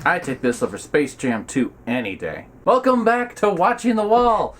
I take this over Space Jam 2 any day. Welcome back to Watching the Wall,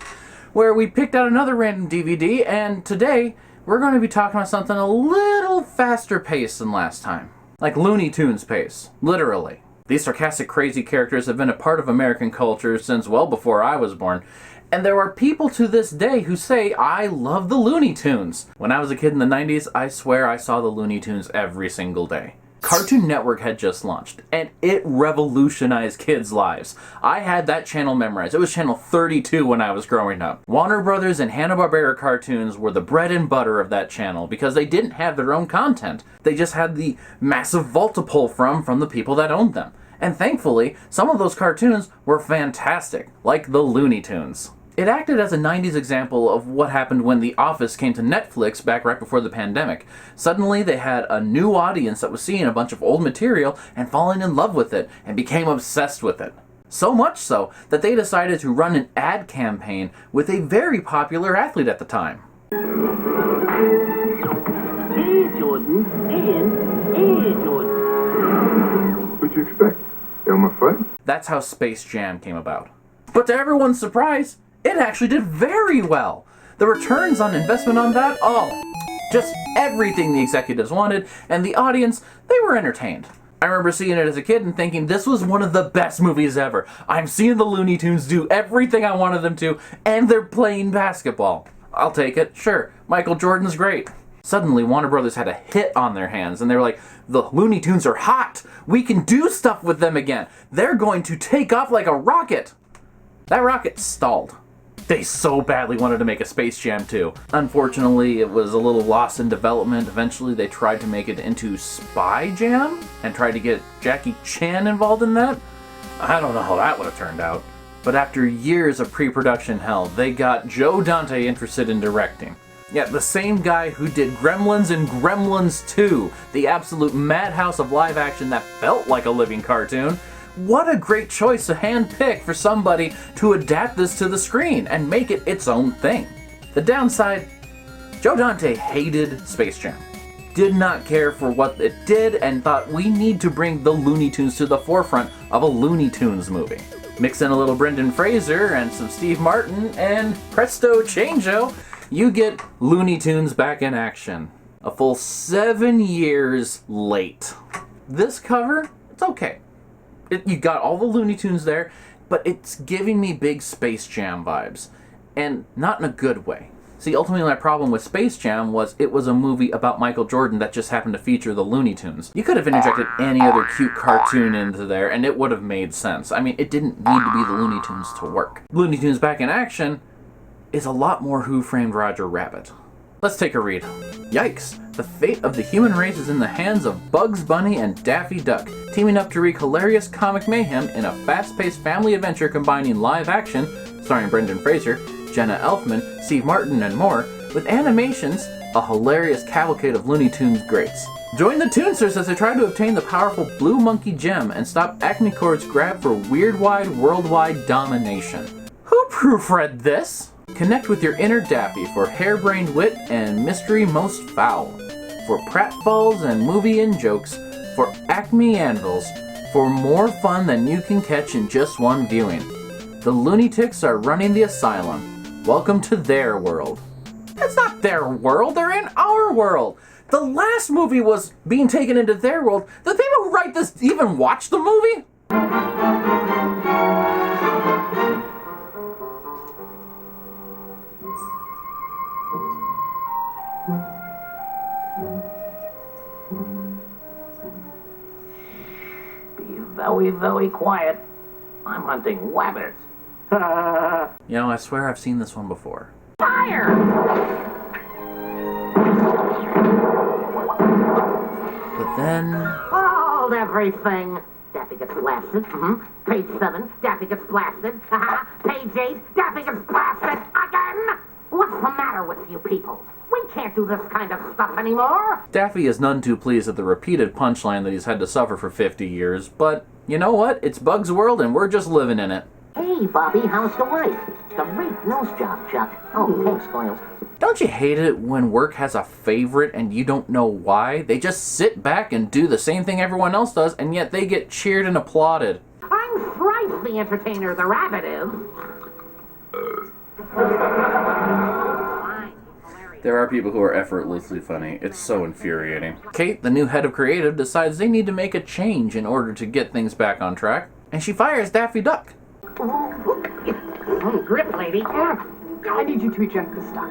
where we picked out another random DVD, and today we're going to be talking about something a little faster paced than last time. Like Looney Tunes pace, literally. These sarcastic, crazy characters have been a part of American culture since well before I was born, and there are people to this day who say, I love the Looney Tunes. When I was a kid in the 90s, I swear I saw the Looney Tunes every single day. Cartoon Network had just launched, and it revolutionized kids' lives. I had that channel memorized. It was channel 32 when I was growing up. Warner Brothers and Hanna-Barbera cartoons were the bread and butter of that channel because they didn't have their own content. They just had the massive vault to pull from the people that owned them. And thankfully, some of those cartoons were fantastic, like the Looney Tunes. It acted as a 90s example of what happened when The Office came to Netflix back right before the pandemic. Suddenly they had a new audience that was seeing a bunch of old material and falling in love with it and became obsessed with it. So much so that they decided to run an ad campaign with a very popular athlete at the time. Hey Jordan, hey Jordan. What'd you expect? Elmer Fudd? That's how Space Jam came about. But to everyone's surprise, it actually did very well. The returns on investment on that, just everything the executives wanted, and the audience, they were entertained. I remember seeing it as a kid and thinking, this was one of the best movies ever. I'm seeing the Looney Tunes do everything I wanted them to, and they're playing basketball. I'll take it, sure, Michael Jordan's great. Suddenly, Warner Brothers had a hit on their hands, and they were like, the Looney Tunes are hot! We can do stuff with them again! They're going to take off like a rocket! That rocket stalled. They so badly wanted to make a Space Jam 2. Unfortunately, it was a little lost in development. Eventually, they tried to make it into Spy Jam and tried to get Jackie Chan involved in that. I don't know how that would have turned out. But after years of pre-production hell, they got Joe Dante interested in directing. Yeah, the same guy who did Gremlins and Gremlins 2, the absolute madhouse of live action that felt like a living cartoon. What a great choice to handpick for somebody to adapt this to the screen and make it its own thing. The downside, Joe Dante hated Space Jam. Did not care for what it did and thought we need to bring the Looney Tunes to the forefront of a Looney Tunes movie. Mix in a little Brendan Fraser and some Steve Martin and presto changeo, you get Looney Tunes back in action. A full 7 years late. This cover, it's okay. You got all the Looney Tunes there, but it's giving me big Space Jam vibes. And not in a good way. See, ultimately my problem with Space Jam was it was a movie about Michael Jordan that just happened to feature the Looney Tunes. You could have interjected any other cute cartoon into there and it would have made sense. I mean, it didn't need to be the Looney Tunes to work. Looney Tunes Back in Action is a lot more Who Framed Roger Rabbit. Let's take a read. Yikes! The fate of the human race is in the hands of Bugs Bunny and Daffy Duck, teaming up to wreak hilarious comic mayhem in a fast-paced family adventure combining live action, starring Brendan Fraser, Jenna Elfman, Steve Martin, and more, with animations, a hilarious cavalcade of Looney Tunes greats. Join the Toonsters as they try to obtain the powerful Blue Monkey Gem and stop Acme Corp's grab for weird-wide, worldwide domination. Who proofread this? Connect with your inner Daffy for harebrained wit and mystery most foul. For pratfalls and movie in-jokes. For Acme Anvils. For more fun than you can catch in just one viewing. The Lunatics are running the asylum. Welcome to their world. It's not their world, they're in our world. The last movie was being taken into their world. The people who write this even watch the movie? Very, very quiet. I'm hunting wabbits. You know, I swear I've seen this one before. Fire! But then... Hold everything. Daffy gets blasted. Page 7, Daffy gets blasted. Page 8, Daffy gets blasted again. What's the matter with you people? We can't do this kind of stuff anymore. Daffy is none too pleased at the repeated punchline that he's had to suffer for 50 years, but you know what? It's Bug's world and we're just living in it. Hey, Bobby, how's the wife? Great nose job, Chuck. Oh, thanks, Coils. Don't you hate it when work has a favorite and you don't know why? They just sit back and do the same thing everyone else does, and yet they get cheered and applauded. the entertainer the rabbit is. Fine. There are people who are effortlessly funny. It's so infuriating. Kate, the new head of creative, decides they need to make a change in order to get things back on track, and she fires Daffy Duck. Grip, lady. I need you to eject the stock.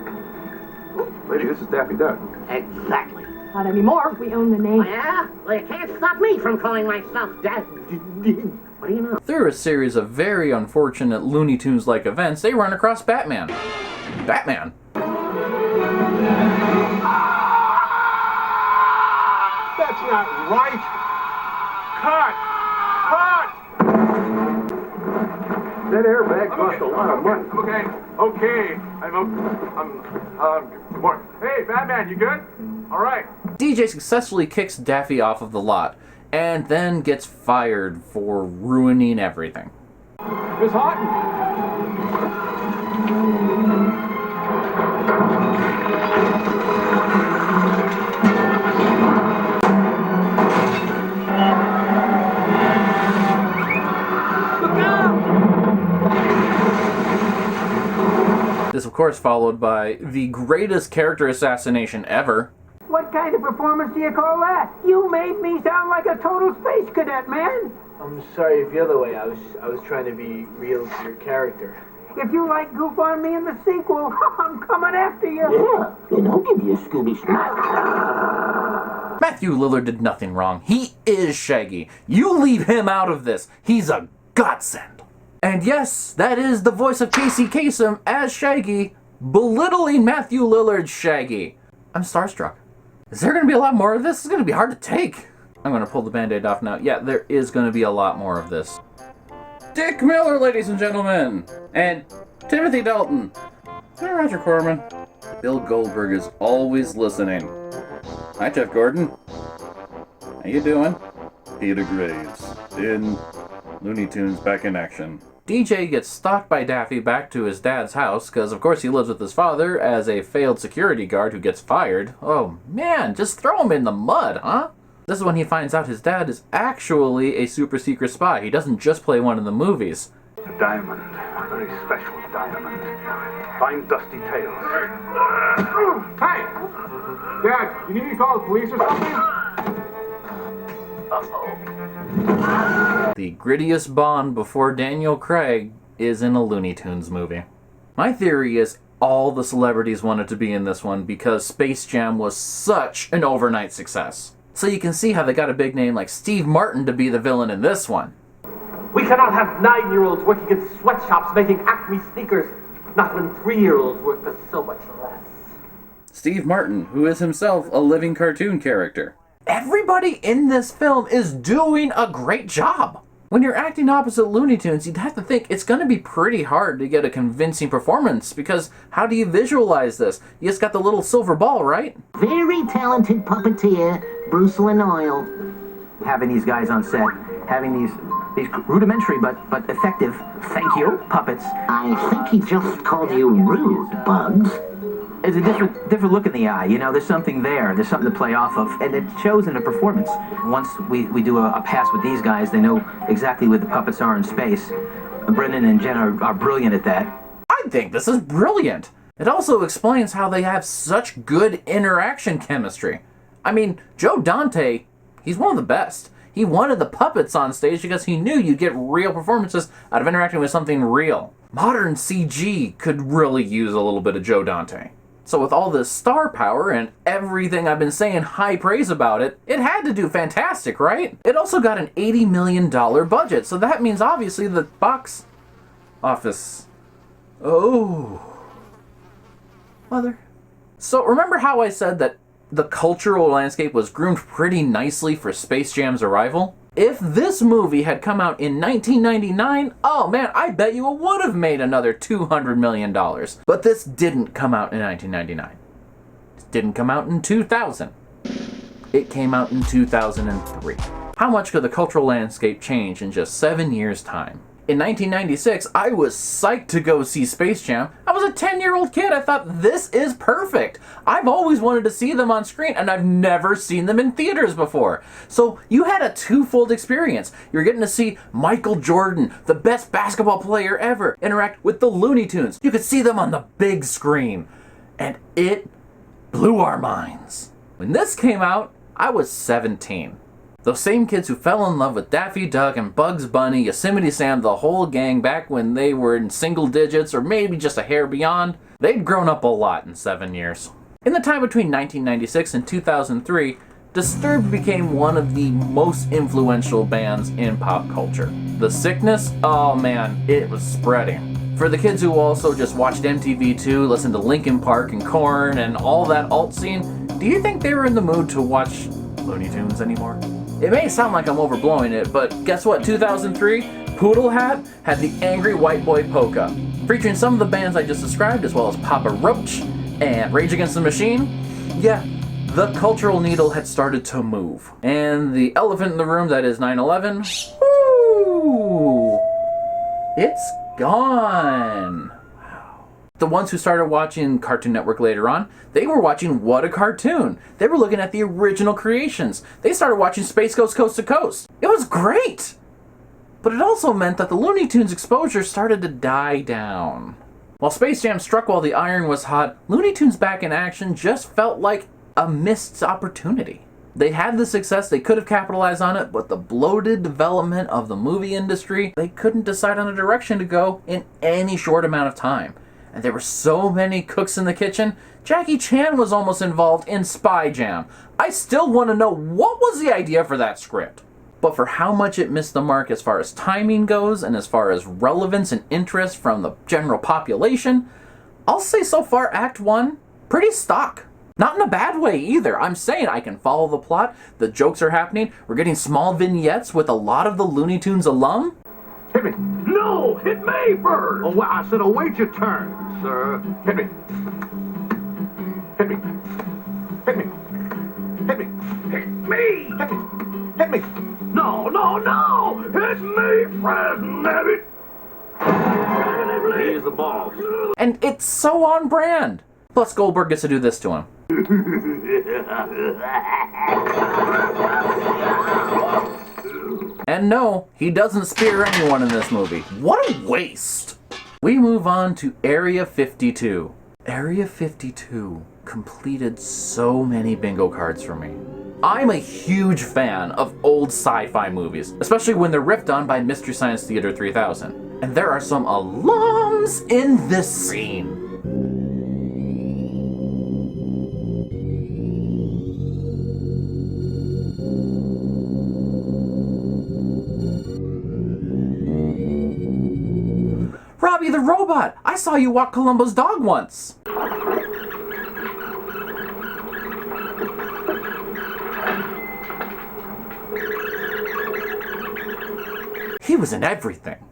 Lady, this is Daffy Duck. Exactly. Not anymore. We own the name. Yeah? Well, you can't stop me from calling myself Dad. What do you know? Through a series of very unfortunate Looney Tunes-like events, they run across Batman. Batman? That's not right. Cut! That airbag cost a lot of money. Okay. Good morning. Hey, Batman, you good? All right. DJ successfully kicks Daffy off of the lot, and then gets fired for ruining everything. Miss Houghton. This, of course, followed by the greatest character assassination ever. What kind of performance do you call that? You made me sound like a total space cadet, man. I'm sorry if you're the way. I was trying to be real to your character. If you like goof on me in the sequel, I'm coming after you. Yeah, then I'll give you a Scooby snack. Matthew Lillard did nothing wrong. He is Shaggy. You leave him out of this. He's a godsend. And yes, that is the voice of Casey Kasem as Shaggy, belittling Matthew Lillard's Shaggy. I'm starstruck. Is there going to be a lot more of this? This is going to be hard to take. I'm going to pull the Band-Aid off now. Yeah, there is going to be a lot more of this. Dick Miller, ladies and gentlemen. And Timothy Dalton. Hi, Roger Corman. Bill Goldberg is always listening. Hi, Jeff Gordon. How you doing? Peter Graves in Looney Tunes Back in Action. DJ gets stalked by Daffy back to his dad's house, because of course he lives with his father as a failed security guard who gets fired. Oh man, just throw him in the mud, huh? This is when he finds out his dad is actually a super secret spy. He doesn't just play one in the movies. A diamond. A very special diamond. Fine dusty tails. Hey! Dad, you need me to call the police or something? The grittiest Bond before Daniel Craig is in a Looney Tunes movie. My theory is all the celebrities wanted to be in this one because Space Jam was such an overnight success. So you can see how they got a big name like Steve Martin to be the villain in this one. We cannot have 9-year-olds working in sweatshops making Acme sneakers. Not when 3-year-olds work for so much less. Steve Martin, who is himself a living cartoon character. Everybody in this film is doing a great job. When you're acting opposite Looney Tunes, you'd have to think it's going to be pretty hard to get a convincing performance, because how do you visualize this? You just got the little silver ball, right? Very talented puppeteer, Bruce Lanoil. Having these guys on set, having these rudimentary but effective, thank you, puppets. I think he just called you rude, Bugs. It's a different look in the eye. You know, there's something there. There's something to play off of, and it shows in the performance. Once we do a pass with these guys, they know exactly where the puppets are in space. Brendan and Jen are brilliant at that. I think this is brilliant. It also explains how they have such good interaction chemistry. I mean, Joe Dante, he's one of the best. He wanted the puppets on stage because he knew you'd get real performances out of interacting with something real. Modern CG could really use a little bit of Joe Dante. So with all this star power and everything I've been saying high praise about it, it had to do fantastic, right? It also got an $80 million budget, so that means obviously the box office. Oh. Mother. So remember how I said that the cultural landscape was groomed pretty nicely for Space Jam's arrival? If this movie had come out in 1999, oh man, I bet you it would have made another $200 million. But this didn't come out in 1999. It didn't come out in 2000. It came out in 2003. How much could the cultural landscape change in just 7 years' time? In 1996, I was psyched to go see Space Jam. I was a 10-year-old kid. I thought, this is perfect. I've always wanted to see them on screen, and I've never seen them in theaters before. So you had a twofold experience. You're getting to see Michael Jordan, the best basketball player ever, interact with the Looney Tunes. You could see them on the big screen. And it blew our minds. When this came out, I was 17. Those same kids who fell in love with Daffy Duck and Bugs Bunny, Yosemite Sam, the whole gang back when they were in single digits or maybe just a hair beyond, they'd grown up a lot in 7 years. In the time between 1996 and 2003, Disturbed became one of the most influential bands in pop culture. The Sickness, oh man, it was spreading. For the kids who also just watched MTV2, listened to Linkin Park and Korn and all that alt scene, do you think they were in the mood to watch Looney Tunes anymore? It may sound like I'm overblowing it, but guess what? 2003, Poodle Hat had the Angry White Boy Polka, featuring some of the bands I just described, as well as Papa Roach and Rage Against the Machine. Yeah, the cultural needle had started to move. And the elephant in the room that is 9/11, woo, it's gone. The ones who started watching Cartoon Network later on, they were watching What a Cartoon. They were looking at the original creations. They started watching Space Ghost Coast to Coast. It was great! But it also meant that the Looney Tunes exposure started to die down. While Space Jam struck while the iron was hot, Looney Tunes back in action just felt like a missed opportunity. They had the success, they could have capitalized on it, but the bloated development of the movie industry, they couldn't decide on a direction to go in any short amount of time. And there were so many cooks in the kitchen, Jackie Chan was almost involved in Spy Jam. I still want to know, what was the idea for that script? But for how much it missed the mark as far as timing goes, and as far as relevance and interest from the general population, I'll say so far Act 1, pretty stock. Not in a bad way either. I'm saying I can follow the plot, the jokes are happening, we're getting small vignettes with a lot of the Looney Tunes alum. Hit me. No, hit me first. Oh, well, I said, await your turn, sir. Hit me. Hit me. Hit me. Hit me. Hit me. Hit me. Hit me. No, no, no. Hit me, Fred Nabbit. He's the boss. And it's so on brand. Plus Goldberg gets to do this to him. And no, he doesn't spear anyone in this movie. What a waste! We move on to Area 52. Area 52 completed so many bingo cards for me. I'm a huge fan of old sci-fi movies, especially when they're riffed on by Mystery Science Theater 3000. And there are some alums in this scene. Robbie the Robot! I saw you walk Columbo's dog once! He was in everything.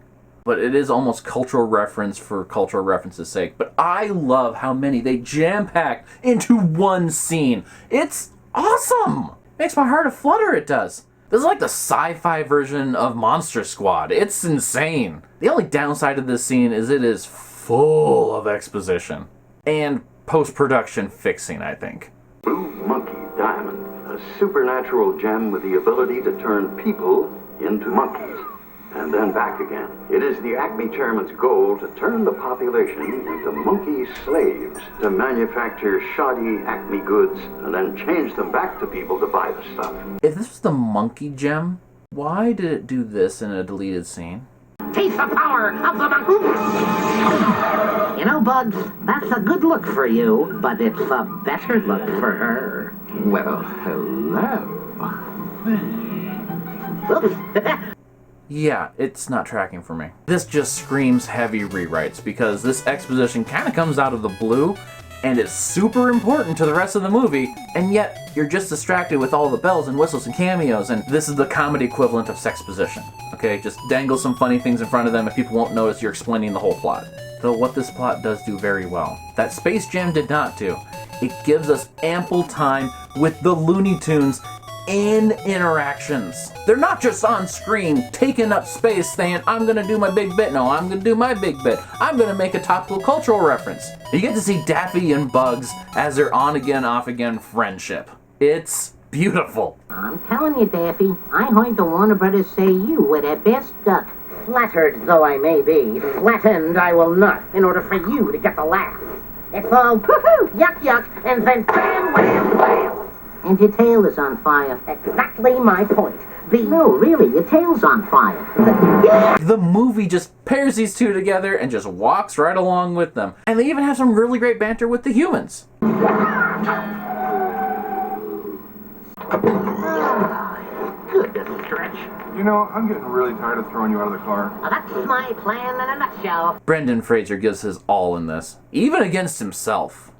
But it is almost cultural reference for cultural reference's sake. But I love how many they jam-packed into one scene. It's awesome! Makes my heart flutter, it does. This is like the sci-fi version of Monster Squad. It's insane. The only downside of this scene is it is full of exposition. And post-production fixing, I think. Blue Monkey Diamond, a supernatural gem with the ability to turn people into monkeys, and then back again. It is the Acme chairman's goal to turn the population into monkey slaves, to manufacture shoddy Acme goods, and then change them back to people to buy the stuff. If this was the monkey gem, why did it do this in a deleted scene? Taste the power of the monkey. You know, Bugs, that's a good look for you, but it's a better look for her. Well, hello. Oops. Yeah, it's not tracking for me. This just screams heavy rewrites because this exposition kind of comes out of the blue and is super important to the rest of the movie, and yet you're just distracted with all the bells and whistles and cameos, and this is the comedy equivalent of sexposition. Okay, just dangle some funny things in front of them and people won't notice you're explaining the whole plot. Though what this plot does do very well, that Space Jam did not do, it gives us ample time with the Looney Tunes in interactions. They're not just on screen taking up space saying, I'm gonna do my big bit. No, I'm gonna do my big bit. I'm gonna make a topical cultural reference. You get to see Daffy and Bugs as their on again, off again friendship. It's beautiful. I'm telling you, Daffy, I heard the Warner Brothers say you were their best duck. Flattered though I may be, flattened I will not, in order for you to get the laugh. It's all woohoo, yuck yuck, and then bam wham wham. And your tail is on fire. Exactly my point. No, really, your tail's on fire. The movie just pairs these two together and just walks right along with them. And they even have some really great banter with the humans. Good stretch. You know, I'm getting really tired of throwing you out of the car. Well, that's my plan in a nutshell. Brendan Fraser gives his all in this, even against himself.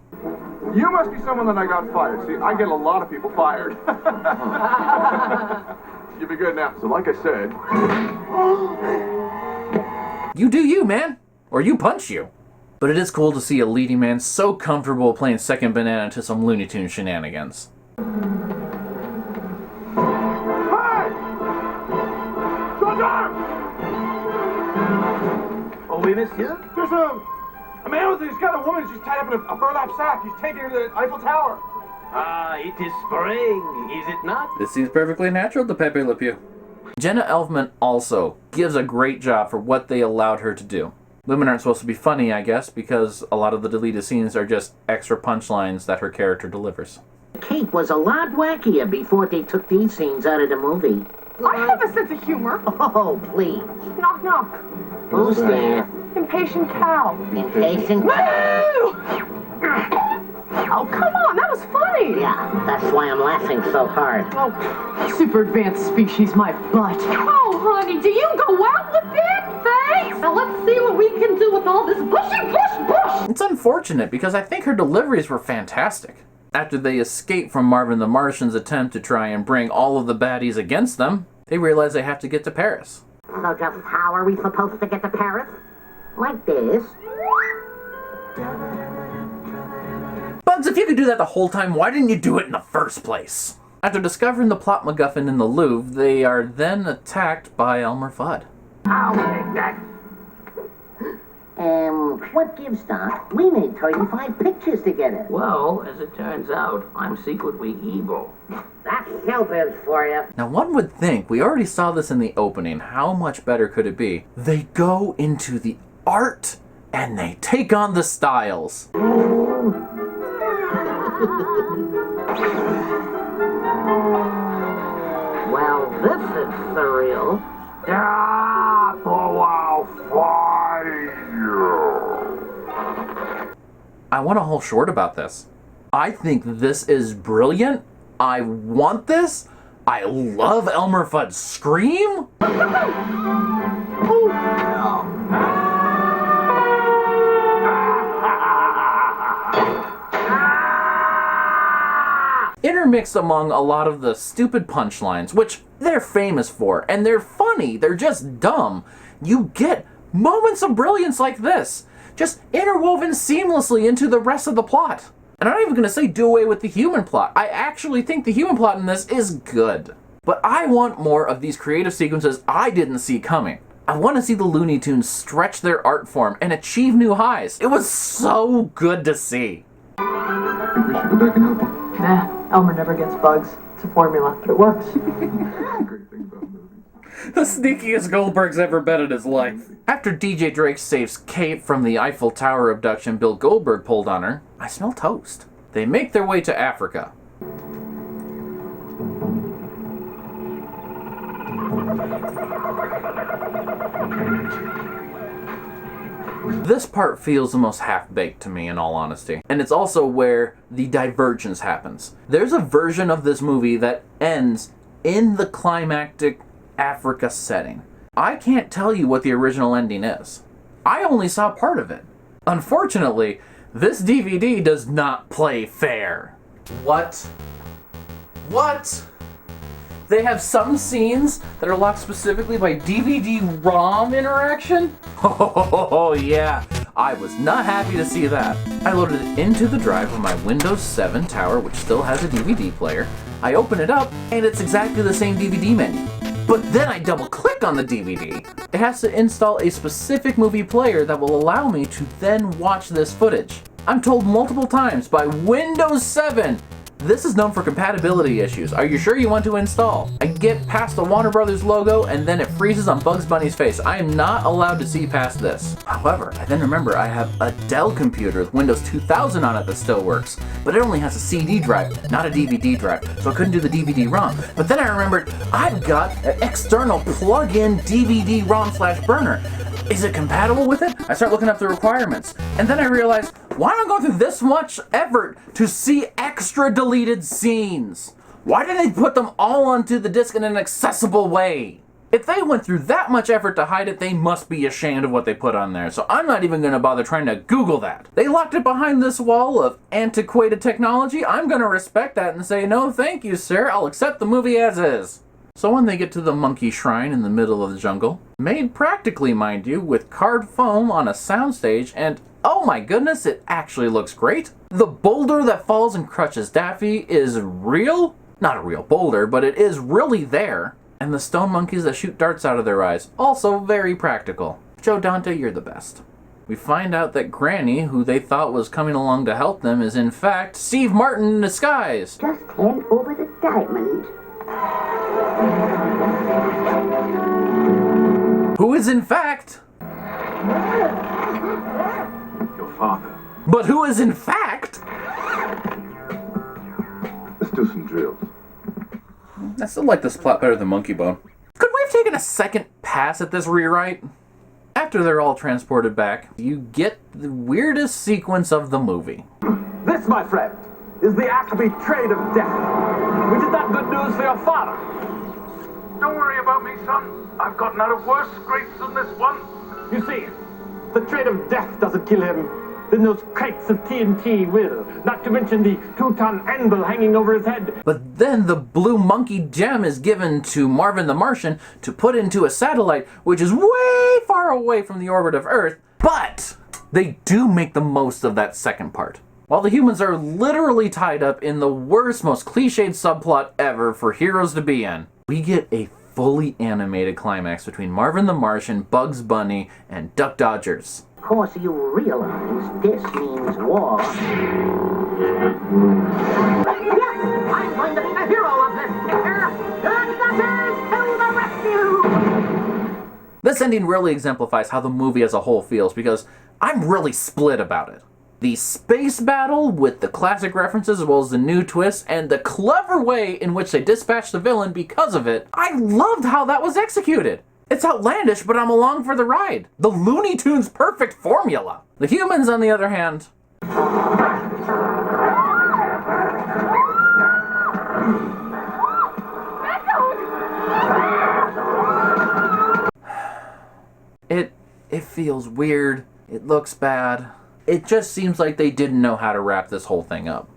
You must be someone that I got fired. See, I get a lot of people fired. You be good now. So like I said... You do you, man. Or you punch you. But it is cool to see a leading man so comfortable playing second banana to some Looney Tunes shenanigans. Oh, oui, monsieur? There's a man he's got a woman. She's tied up in a burlap sack. He's taking her to the Eiffel Tower. Ah, it is spring, is it not? This seems perfectly natural to Pepe Le Pew. Jenna Elfman also gives a great job for what they allowed her to do. Women aren't supposed to be funny, I guess, because a lot of the deleted scenes are just extra punchlines that her character delivers. Kate was a lot wackier before they took these scenes out of the movie. I have a sense of humor. Oh, please. Knock, knock. Who's there? Impatient cow. Impatient? Oh, come on, that was funny. Yeah, that's why I'm laughing so hard. Oh, super advanced species, my butt. Oh, honey, do you go out with it? Thanks. Now let's see what we can do with all this bushy bush. It's unfortunate because I think her deliveries were fantastic. After they escape from Marvin the Martian's attempt to try and bring all of the baddies against them, they realize they have to get to Paris. So just how are we supposed to get to Paris? Like this. Bugs, if you could do that the whole time, why didn't you do it in the first place? After discovering the plot MacGuffin in the Louvre, they are then attacked by Elmer Fudd. I'll take that. What gives, Doc? We made 35 pictures together. Well, as it turns out, I'm secretly evil. That's showbiz for you. Now one would think, we already saw this in the opening, how much better could it be? They go into the art and they take on the styles. Well, this is surreal. I want a whole short about this. I think this is brilliant. I want this. I love Elmer Fudd's scream. Intermixed among a lot of the stupid punchlines, which they're famous for, and they're funny, they're just dumb, you get moments of brilliance like this, just interwoven seamlessly into the rest of the plot. And I'm not even going to say do away with the human plot. I actually think the human plot in this is good. But I want more of these creative sequences I didn't see coming. I want to see the Looney Tunes stretch their art form and achieve new highs. It was so good to see. I think we should go back and help him. Nah, Elmer never gets bugs. It's a formula, but it works. Great thing about movies. The sneakiest Goldberg's ever been in his life. After DJ Drake saves Kate from the Eiffel Tower abduction Bill Goldberg pulled on her, I smell toast. They make their way to Africa. This part feels the most half-baked to me, in all honesty. And it's also where the divergence happens. There's a version of this movie that ends in the climactic Africa setting. I can't tell you what the original ending is. I only saw part of it. Unfortunately, this DVD does not play fair. What? What? They have some scenes that are locked specifically by DVD-ROM interaction? Oh yeah, I was not happy to see that. I loaded it into the drive of my Windows 7 tower, which still has a DVD player. I open it up, and it's exactly the same DVD menu. But then I double click on the DVD. It has to install a specific movie player that will allow me to then watch this footage. I'm told multiple times by Windows 7, this is known for compatibility issues. Are you sure you want to install? I get past the Warner Brothers logo and then it freezes on Bugs Bunny's face. I am not allowed to see past this. However, I then remember I have a Dell computer with Windows 2000 on it that still works, but it only has a CD drive, not a DVD drive, so I couldn't do the DVD-ROM. But then I remembered I've got an external plug-in DVD-ROM/burner. Is it compatible with it? I start looking up the requirements, and then I realize, why am I going through this much effort to see extra deleted scenes? Why didn't they put them all onto the disc in an accessible way? If they went through that much effort to hide it, they must be ashamed of what they put on there, so I'm not even going to bother trying to Google that. They locked it behind this wall of antiquated technology. I'm going to respect that and say, no thank you, sir, I'll accept the movie as is. So when they get to the monkey shrine in the middle of the jungle, made practically, mind you, with card foam on a soundstage, and oh my goodness, it actually looks great. The boulder that falls and crushes Daffy is real. Not a real boulder, but it is really there. And the stone monkeys that shoot darts out of their eyes, also very practical. Joe Dante, you're the best. We find out that Granny, who they thought was coming along to help them, is in fact Steve Martin in disguise. Just hand over the diamond. Who is in fact... Your father. But who is in fact... Let's do some drills. I still like this plot better than Monkey Bone. Could we have taken a second pass at this rewrite? After they're all transported back, you get the weirdest sequence of the movie. This, my friend, is the Acme trade of death. Which is not good news for your father. Don't worry about me, son. I've gotten out of worse scrapes than this one. You see, the trade of death doesn't kill him, then those crates of TNT will. Not to mention the 2-ton anvil hanging over his head. But then the blue monkey gem is given to Marvin the Martian to put into a satellite, which is way far away from the orbit of Earth. But they do make the most of that second part. While the humans are literally tied up in the worst, most cliched subplot ever for heroes to be in, we get a fully animated climax between Marvin the Martian, Bugs Bunny, and Duck Dodgers. Of course, you realize this means war. Yes, I'm going to be the hero of this picture. The Dodgers to the rescue! This ending really exemplifies how the movie as a whole feels, because I'm really split about it. The space battle with the classic references as well as the new twists and the clever way in which they dispatched the villain because of it, I loved how that was executed. It's outlandish, but I'm along for the ride. The Looney Tunes perfect formula. The humans, on the other hand... It feels weird. It looks bad. It just seems like they didn't know how to wrap this whole thing up.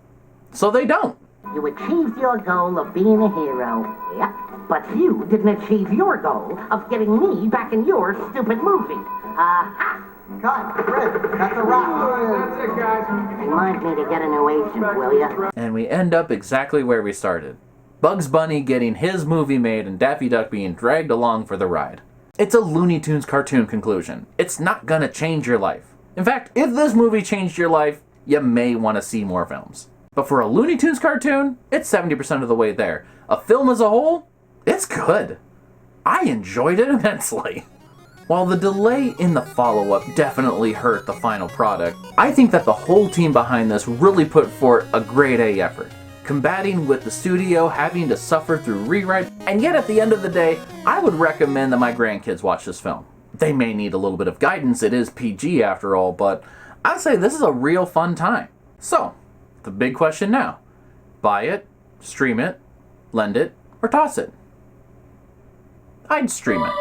So they don't. You achieved your goal of being a hero. Yep. But you didn't achieve your goal of getting me back in your stupid movie. Aha! Cut, Rip, cut the rock. That's it, guys. Remind me to get a new agent, will ya? And we end up exactly where we started. Bugs Bunny getting his movie made and Daffy Duck being dragged along for the ride. It's a Looney Tunes cartoon conclusion. It's not gonna change your life. In fact, if this movie changed your life, you may want to see more films. But for a Looney Tunes cartoon, it's 70% of the way there. A film as a whole, it's good. I enjoyed it immensely. While the delay in the follow-up definitely hurt the final product, I think that the whole team behind this really put forth a grade A effort. Combating with the studio having to suffer through rewrite, and yet at the end of the day, I would recommend that my grandkids watch this film. They may need a little bit of guidance, it is PG after all, but I'd say this is a real fun time. So, the big question now, buy it, stream it, lend it, or toss it? I'd stream it.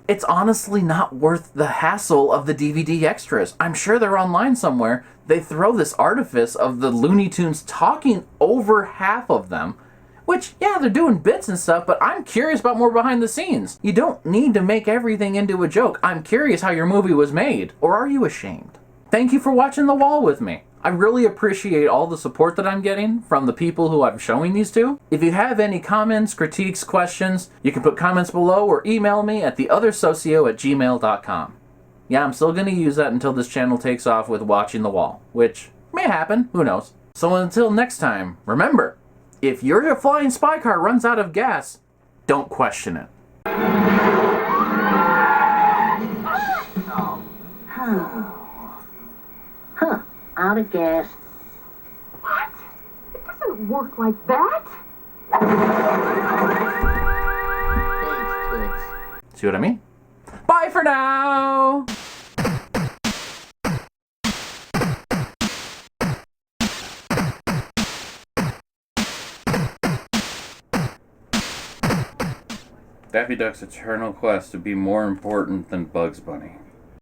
It's honestly not worth the hassle of the DVD extras. I'm sure they're online somewhere. They throw this artifice of the Looney Tunes talking over half of them Which, yeah, they're doing bits and stuff, but I'm curious about more behind the scenes. You don't need to make everything into a joke. I'm curious how your movie was made. Or are you ashamed? Thank you for watching The Wall with me. I really appreciate all the support that I'm getting from the people who I'm showing these to. If you have any comments, critiques, questions, you can put comments below or email me at theothersocio@gmail.com. Yeah, I'm still going to use that until this channel takes off with Watching The Wall, which may happen, who knows. So until next time, remember, if your flying spy car runs out of gas, don't question it. Huh, out of gas. What? It doesn't work like that. Thanks, Toots. See what I mean? Bye for now! Daffy Duck's eternal quest to be more important than Bugs Bunny.